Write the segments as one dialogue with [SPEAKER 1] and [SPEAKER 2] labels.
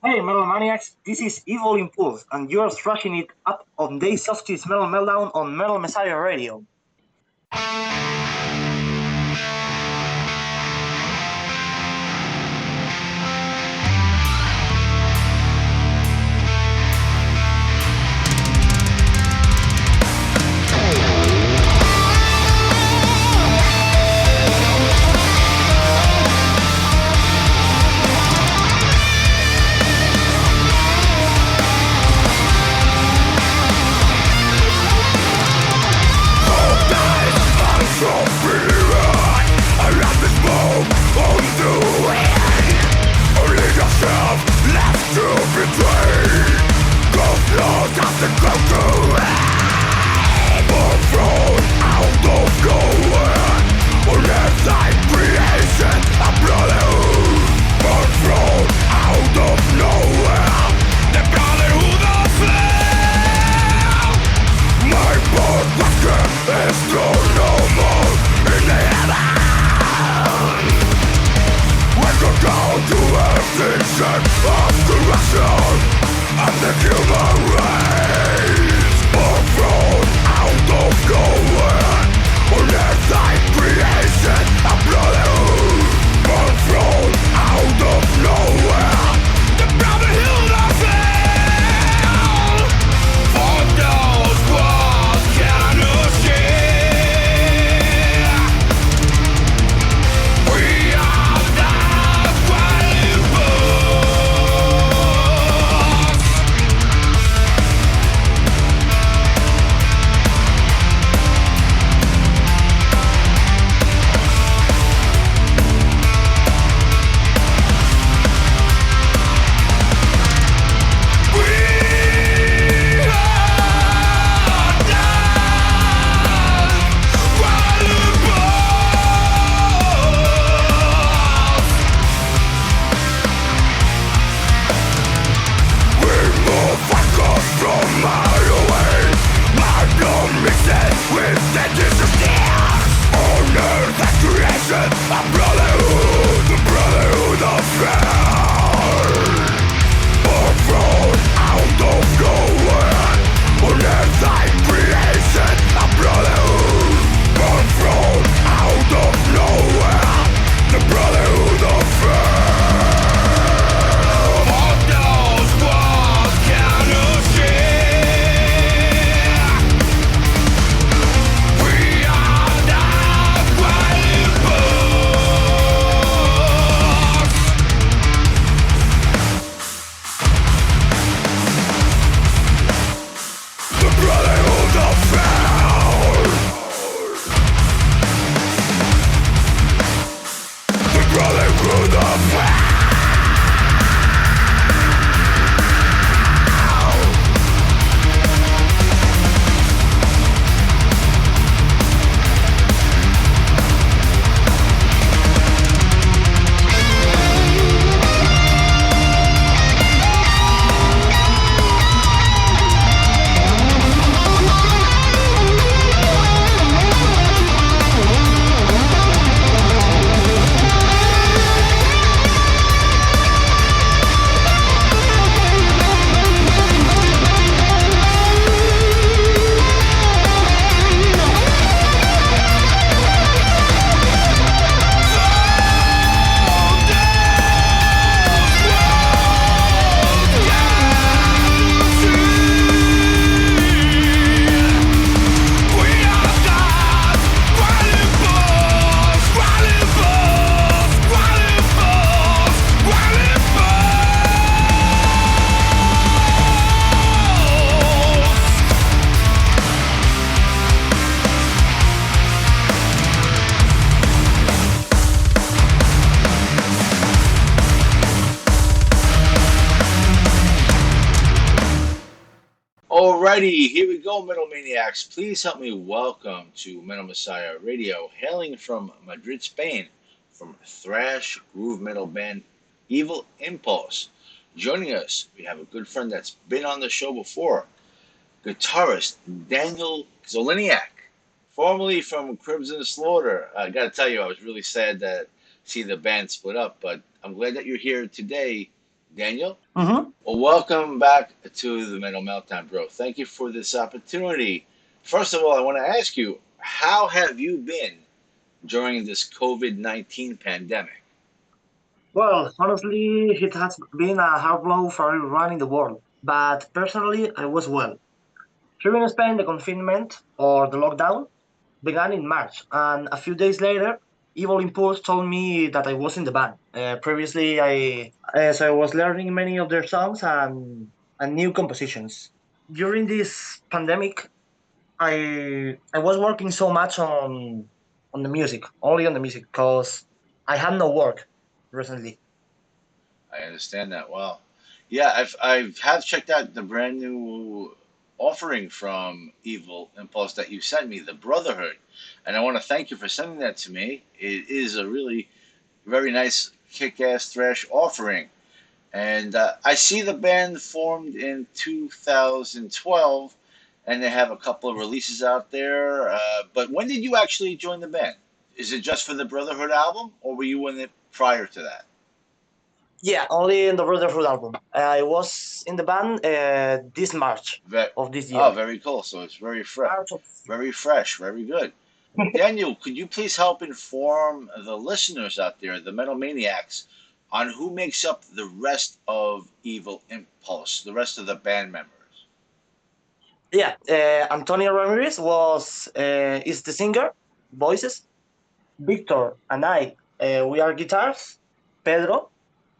[SPEAKER 1] Hey, Metal Maniacs, this is Evil Impulse, and you're thrashing it up on Dave Softee's Metal Meltdown on Metal Messiah Radio.
[SPEAKER 2] Alrighty, here we go, Metal Maniacs. Please help me welcome to Metal Messiah Radio, hailing from Madrid, Spain, from thrash groove metal band Evil Impulse. Joining us, we have a good friend that's been on the show before, guitarist Daniel Zolyniak, formerly from Crimson Slaughter. I got to tell you, I was really sad that see the band split up, but I'm glad that you're here today Daniel?
[SPEAKER 1] Mm-hmm.
[SPEAKER 2] Well, welcome back to the Metal Meltdown, bro. Thank you for this opportunity. First of all, I want to ask you, how have you been during this COVID-19 pandemic?
[SPEAKER 1] Well, honestly, it has been a hard blow for everyone in the world. But personally, I was well. Here in Spain, the confinement or the lockdown began in March, and a few days later, Evil Impulse told me that I was in the band. Previously, so I was learning many of their songs and new compositions. During this pandemic, I was working so much on the music, only on the music, because I had no work recently.
[SPEAKER 2] I understand that. Wow. Yeah, I've have checked out the brand new offering from Evil Impulse that you sent me, the Brotherhood, and I want to thank you for sending that to me. It is a really very nice kick-ass thrash offering, and I see the band formed in 2012, and they have a couple of releases out there. But when did you actually join the band? Is it just for the Brotherhood album, or were you in it prior to that?
[SPEAKER 1] Yeah, only in the Brotherhood album. I was in the band this March
[SPEAKER 2] Ve-
[SPEAKER 1] of this
[SPEAKER 2] oh,
[SPEAKER 1] year.
[SPEAKER 2] very cool. So it's very fresh,
[SPEAKER 1] March of
[SPEAKER 2] very fresh, very good. Daniel, could you please help inform the listeners out there, the Metal Maniacs, on who makes up the rest of Evil Impulse, the rest of the band members?
[SPEAKER 1] yeah, Antonio Ramirez was is the singer, voices. Victor and I, we are guitars. Pedro,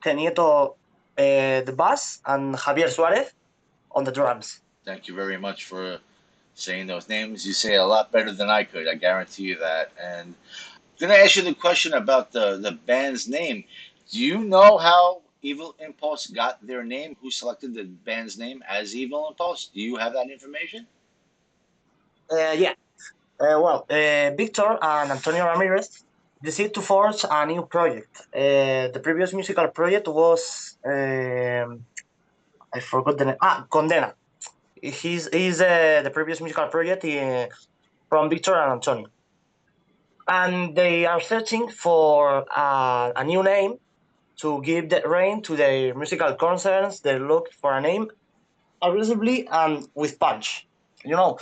[SPEAKER 1] Nieto, the bass, and Javier Suárez on the drums.
[SPEAKER 2] Thank you very much for saying those names. You say it a lot better than I could. I guarantee you that. And I'm going to ask you the question about the band's name. Do you know how Evil Impulse got their name? Who selected the band's name as Evil Impulse? Do you have that information?
[SPEAKER 1] Yeah, Victor and Antonio Ramirez decided to forge a new project. The previous musical project was I forgot the name. Condena. He's the previous musical project from Victor and Antonio, and they are searching for a new name to give the reign to their musical concerns. They look for a name aggressively and with punch. You know,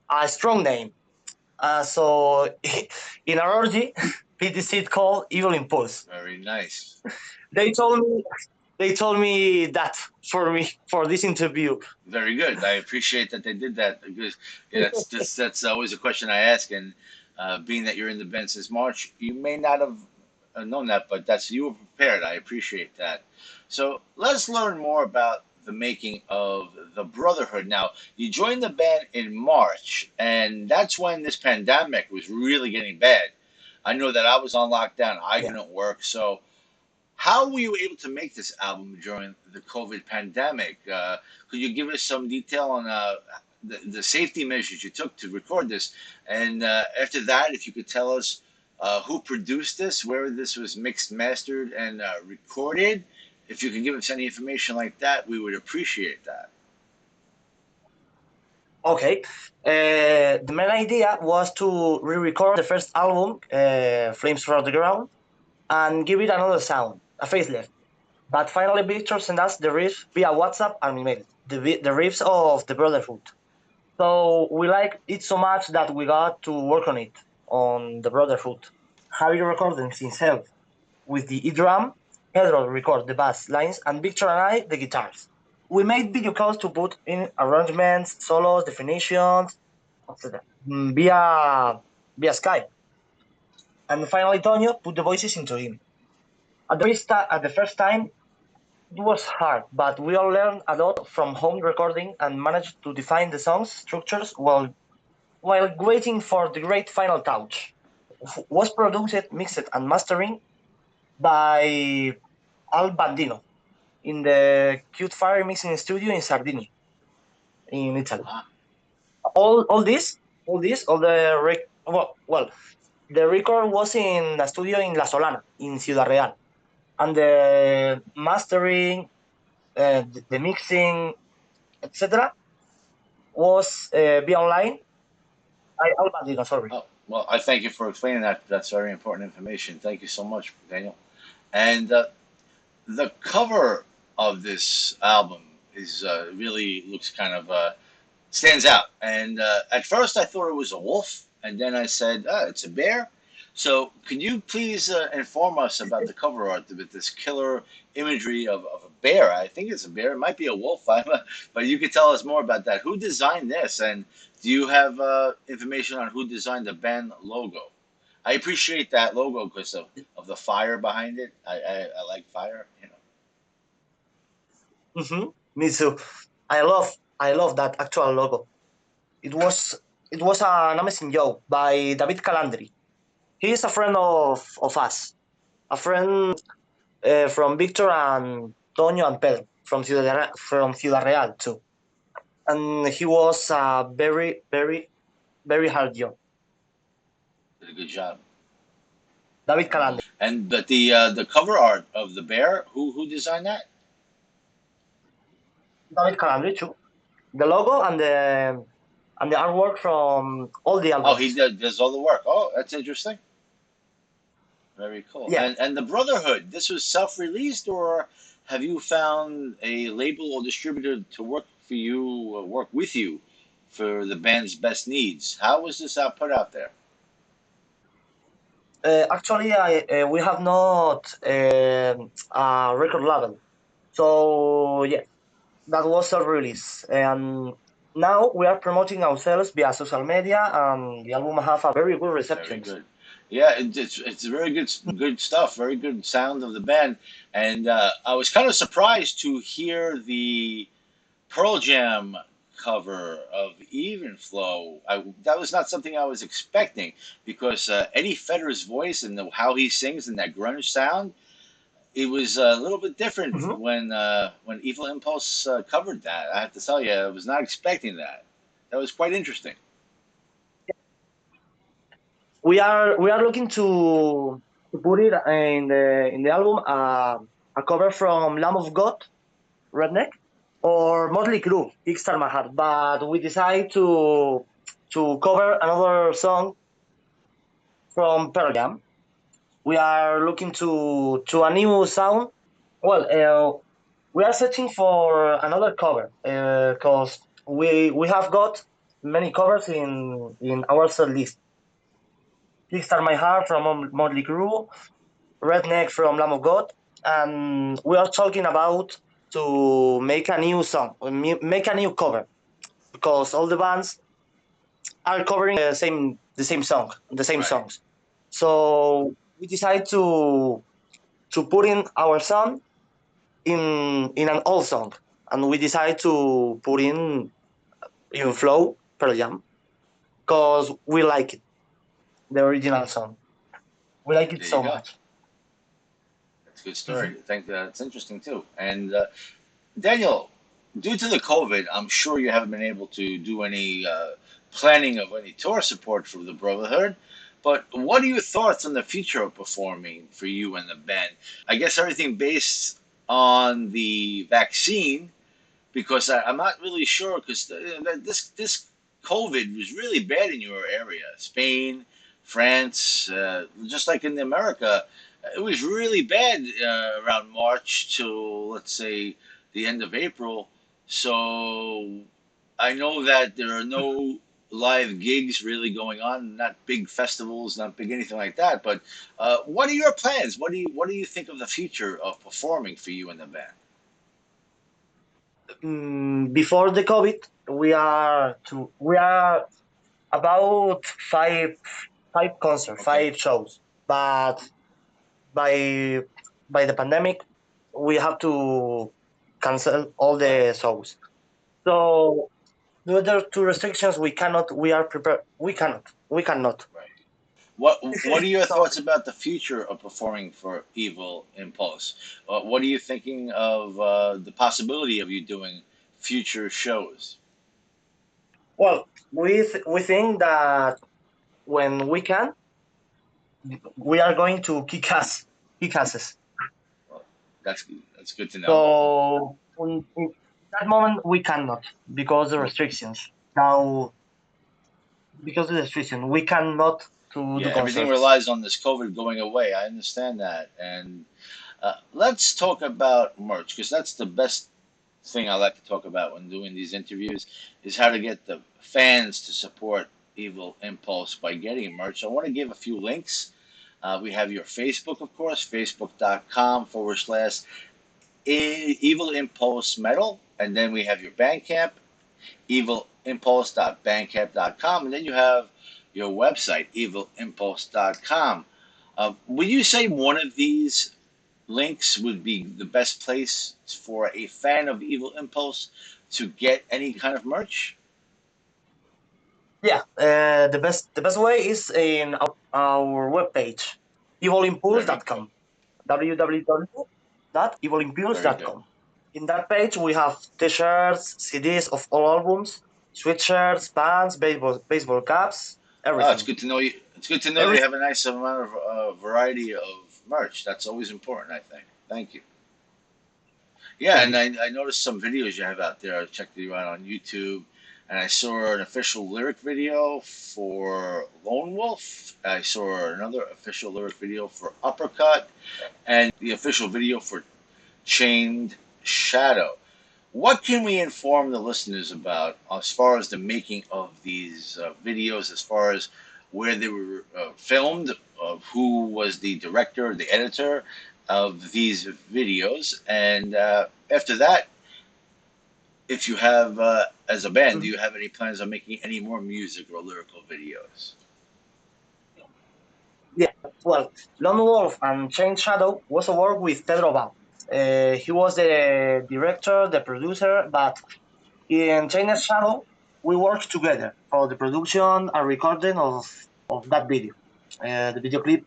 [SPEAKER 1] a strong name. So in our orgy, PTC called Evil Impulse.
[SPEAKER 2] Very nice.
[SPEAKER 1] They told me they told me that for me for this interview.
[SPEAKER 2] Very good. I appreciate that they did that because yeah, that's always a question I ask. And being that you're in the band since March, you may not have known that, but that's you were prepared. I appreciate that. So let's learn more about the making of the Brotherhood. Now, you joined the band in March, and that's when this pandemic was really getting bad. I know that I was on lockdown. I
[SPEAKER 1] Yeah.
[SPEAKER 2] couldn't work, so how were you able to make this album during the COVID pandemic? Could you give us some detail on the safety measures you took to record this? And after that, if you could tell us who produced this, where this was mixed, mastered, and recorded, if you could give us any information like that, we would appreciate that.
[SPEAKER 1] Okay. The main idea was to re-record the first album, Flames from the Ground, and give it another sound, a facelift. But finally, Victor sent us the riff via WhatsApp and email, the riffs of the Brotherhood. So we liked it so much that we got to work on it, on the Brotherhood. Javier recording himself with the E-drum, Pedro recorded the bass lines, and Victor and I the guitars. We made video calls to put in arrangements, solos, definitions, etc. Via Skype. And finally, Tonio put the voices into him. At the first time, it was hard, but we all learned a lot from home recording and managed to define the song's structures while waiting for the great final touch. Was produced, mixed, and mastering by Al Bandino in the Cute Fire mixing studio in Sardinia, in Italy.
[SPEAKER 2] Ah,
[SPEAKER 1] All the the record was in a studio in La Solana, in Ciudad Real, and the mastering, the mixing, etc., was via online. Al Bandino, sorry.
[SPEAKER 2] oh, well, I thank you for explaining that. That's very important information. Thank you so much, Daniel. And the cover of this album is really looks kind of stands out. And at first I thought it was a wolf, and then I said, it's a bear. So could you please inform us about the cover art with this killer imagery of a bear? I think it's a bear. It might be a wolf, but you could tell us more about that. Who designed this? And do you have information on who designed the band logo? I appreciate that logo because of the fire behind it. I like fire, you know.
[SPEAKER 1] Me too. I love that actual logo. It was an amazing job by David Calandri. He is a friend of us, a friend from Victor and Toño and Pedro from Ciudad Real too. And he was a very, very, very hard job.
[SPEAKER 2] Did a good job.
[SPEAKER 1] David Calandri.
[SPEAKER 2] And the cover art of the bear, who designed that?
[SPEAKER 1] David Calandri too. The logo and the artwork from all the albums.
[SPEAKER 2] Oh, he does all the work. Oh, that's interesting. Very cool.
[SPEAKER 1] Yeah.
[SPEAKER 2] And the Brotherhood, this was self-released, or have you found a label or distributor to work for you, or work with you for the band's best needs? How was this put out there?
[SPEAKER 1] Actually, we have not a record label. So, yeah, that was a release. And now we are promoting ourselves via social media, and the album have a very good reception.
[SPEAKER 2] Very good. Yeah, it's very good stuff. Very good sound of the band, and I was kind of surprised to hear the Pearl Jam cover of Even Flow. That was not something I was expecting because Eddie Vedder's voice and how he sings and that grunge sound, it was a little bit different when Evil Impulse covered that. I have to tell you, I was not expecting that. That was quite interesting.
[SPEAKER 1] We are looking to put it in the album a cover from Lamb of God, Redneck, or Motley Crue, Kickstart My Heart. But we decided to cover another song from Pearl Jam. We are looking to a new sound. Well, we are searching for another cover because we have got many covers in our set list. Kickstart My Heart from Motley Crue, Redneck from Lamb of God, and we are talking about to make a new song, make a new cover, because all the bands are covering the same song, the same songs. So we decided to put in our song in an old song, and we decided to put in Flow, Pearl Jam, because we like it, the original song. We like it so much.
[SPEAKER 2] That's a good story. I think it's interesting too. And Daniel, due to the COVID, I'm sure you haven't been able to do any planning of any tour support for the Brotherhood. But what are your thoughts on the future of performing for you and the band? I guess everything based on the vaccine, because I'm not really sure, because this COVID was really bad in your area, Spain, France, just like in America. It was really bad around March to, let's say, the end of April. So I know that there are no live gigs really going on, not big festivals, not big anything like that. But what are your plans? What do you think of the future of performing for you and the band?
[SPEAKER 1] Before the COVID, we are about five concerts, 5 shows, but by the pandemic, we have to cancel all the shows. So due to restrictions, we cannot. We are prepared. We cannot.
[SPEAKER 2] Right. What are your thoughts about the future of performing for Evil Impulse? What are you thinking of the possibility of you doing future shows?
[SPEAKER 1] Well, we think that when we can, we are going to kick asses.
[SPEAKER 2] Well, that's good to know.
[SPEAKER 1] So in that moment, we cannot because of the restrictions. Now, because of the restriction, we cannot do
[SPEAKER 2] everything
[SPEAKER 1] concerts.
[SPEAKER 2] relies on this COVID going away. I understand that, and Let's talk about merch because that's the best thing I like to talk about when doing these interviews is how to get the fans to support Evil Impulse by getting merch. I want to give a few links. We have your Facebook, of course, facebook.com/ Evil Impulse Metal. And then we have your Bandcamp, evilimpulse.bandcamp.com. And then you have your website, evilimpulse.com. Would you say one of these links would be the best place for a fan of Evil Impulse to get any kind of merch?
[SPEAKER 1] Yeah, the best way is in our webpage, evilimpulse.com,
[SPEAKER 2] Very good.
[SPEAKER 1] www.evilimpulse.com. In that page, we have t-shirts, CDs of all albums, sweatshirts, pants, baseball caps,
[SPEAKER 2] Oh, it's
[SPEAKER 1] everything.
[SPEAKER 2] good to know you. It's good to know you
[SPEAKER 1] Everything.
[SPEAKER 2] have a nice amount of variety of merch. That's always important, I think. Thank you. Yeah,
[SPEAKER 1] Thank
[SPEAKER 2] and
[SPEAKER 1] you.
[SPEAKER 2] I noticed some videos you have out there. I checked you out on YouTube, and I saw an official lyric video for Lone Wolf. I saw another official lyric video for Uppercut, and the official video for Chained Shadow. What can we inform the listeners about as far as the making of these videos, as far as where they were filmed, of who was the director, the editor of these videos, and after that, if you have, as a band, do
[SPEAKER 1] Mhm.
[SPEAKER 2] you have any plans on making any more music or lyrical videos?
[SPEAKER 1] Yeah, well, Lone Wolf and Chain Shadow was a work with Pedro. He was the director, the producer, but in Chain Shadow, we worked together for the production and recording of that video, the video clip,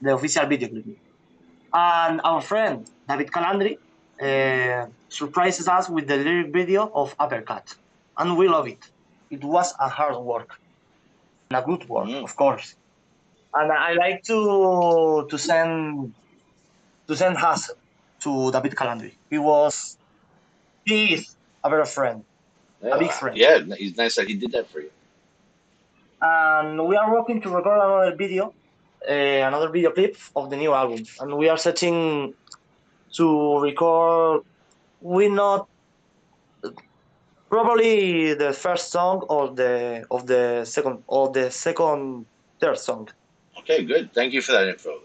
[SPEAKER 1] the official video clip. And our friend David Calandri surprises us with the lyric video of Uppercut, and we love it. It was a hard work and a good work,
[SPEAKER 2] Mm.
[SPEAKER 1] of course. And I like to send hassle to David Calandri. He is a better friend, a big
[SPEAKER 2] Yeah,
[SPEAKER 1] friend.
[SPEAKER 2] yeah, he's nice that he did that for you.
[SPEAKER 1] And we are working to record another video clip of the new album. And we are setting to record. We not probably the first song or the second third song.
[SPEAKER 2] Okay, good. Thank you for that info.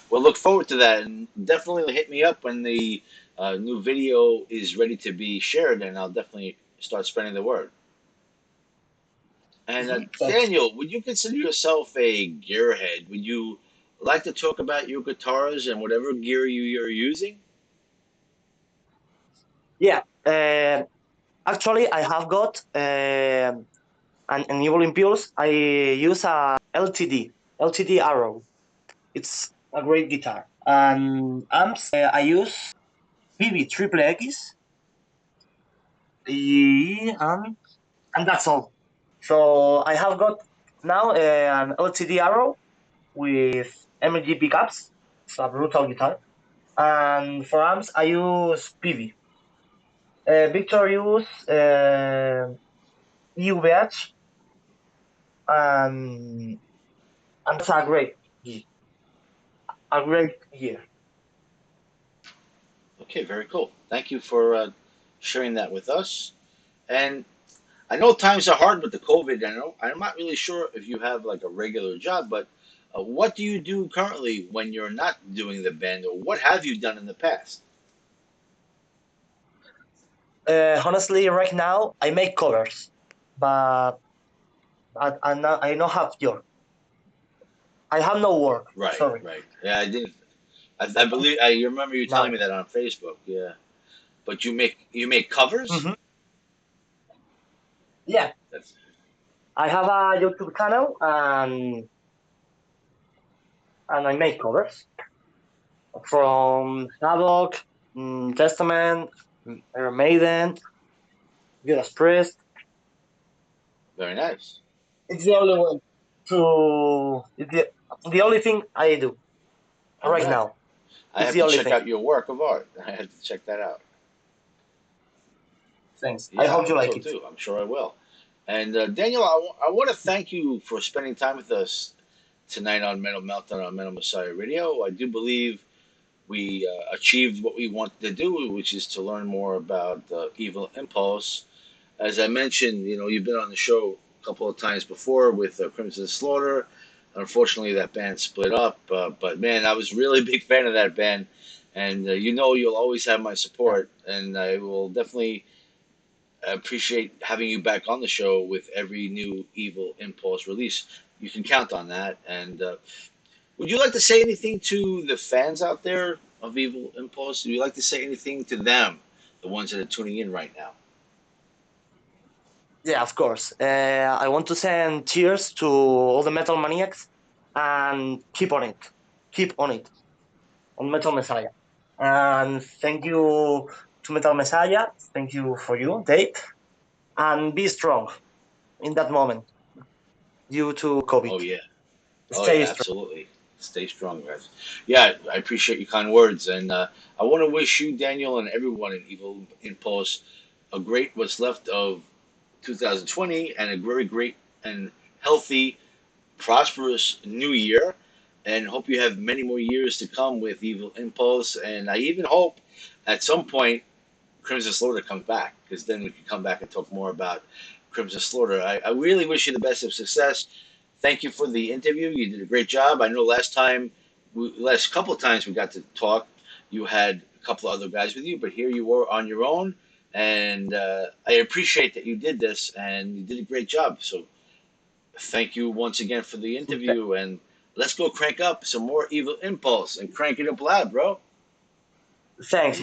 [SPEAKER 2] We'll look forward to that, and definitely hit me up when the new video is ready to be shared, and I'll definitely start spreading the word. And
[SPEAKER 1] Thanks.
[SPEAKER 2] Daniel, would you consider yourself a gearhead? Would you like to talk about your guitars and whatever gear you're using?
[SPEAKER 1] Yeah. Actually, I have got an Evil Impulse. I use a LTD Arrow. It's a great guitar. And amps, I use PV Triple X, and that's all. So I have got now an LTD Arrow with MG pickups. It's a brutal guitar. And for amps, I use PV. Victor use UVH, and that's a great gear.
[SPEAKER 2] Okay, very cool. Thank you for sharing that with us. And I know times are hard with the COVID. I'm not really sure if you have like a regular job, but what do you do currently when you're not doing the band, or what have you done in the past?
[SPEAKER 1] Honestly, right now I make covers, but I don't have job. I have no work.
[SPEAKER 2] Right,
[SPEAKER 1] Sorry.
[SPEAKER 2] right. Yeah, I didn't. I believe I remember you telling
[SPEAKER 1] Now.
[SPEAKER 2] me that on Facebook. Yeah, but you make covers.
[SPEAKER 1] Hmm. Yeah,
[SPEAKER 2] That's
[SPEAKER 1] I have a YouTube channel and I make covers from Havoc, Testament, Iron Maiden, Judas Priest.
[SPEAKER 2] very nice.
[SPEAKER 1] It's the only way to. It's the only thing I do
[SPEAKER 2] All
[SPEAKER 1] right
[SPEAKER 2] right.
[SPEAKER 1] now.
[SPEAKER 2] I
[SPEAKER 1] It's
[SPEAKER 2] have
[SPEAKER 1] the
[SPEAKER 2] to
[SPEAKER 1] only
[SPEAKER 2] check
[SPEAKER 1] thing.
[SPEAKER 2] out your work of art. I have to check that out.
[SPEAKER 1] Thanks. I
[SPEAKER 2] Yeah, I
[SPEAKER 1] hope you
[SPEAKER 2] hope
[SPEAKER 1] like
[SPEAKER 2] so
[SPEAKER 1] it.
[SPEAKER 2] too. I'm sure I will. And Daniel, I want to thank you for spending time with us tonight on Metal Meltdown on Metal Messiah Radio. I do believe we achieved what we wanted to do, which is to learn more about Evil Impulse. As I mentioned, you've been on the show a couple of times before with Crimson Slaughter. Unfortunately, that band split up. But man, I was really a big fan of that band, and you'll always have my support, and I will definitely appreciate having you back on the show with every new Evil Impulse release. You can count on that. And would you like to say anything to the fans out there of Evil Impulse? Would you like to say anything to them, the ones that are tuning in right now?
[SPEAKER 1] Yeah, of course. I want to send cheers to all the metal maniacs and keep on it. Keep on it. On Metal Messiah. And thank you to Metal Messiah. Thank you for you, Dave. And be strong in that moment due to
[SPEAKER 2] Oh,
[SPEAKER 1] COVID.
[SPEAKER 2] yeah. Oh,
[SPEAKER 1] Stay
[SPEAKER 2] yeah,
[SPEAKER 1] strong.
[SPEAKER 2] absolutely. Stay strong, guys. Yeah, I appreciate your kind words. And I want to wish you, Daniel, and everyone in Evil Impulse a great what's left of 2020 and a very great and healthy, prosperous new year. And hope you have many more years to come with Evil Impulse. And I even hope at some point Crimson Slaughter comes back, because then we can come back and talk more about Crimson Slaughter. I really wish you the best of success. Thank you for the interview. You did a great job. I know last couple of times we got to talk, you had a couple of other guys with you, but here you were on your own. And I appreciate that you did this, and you did a great job. So thank you once again for the interview, and let's go crank up some more Evil Impulse and crank it up loud, bro.
[SPEAKER 1] Thanks.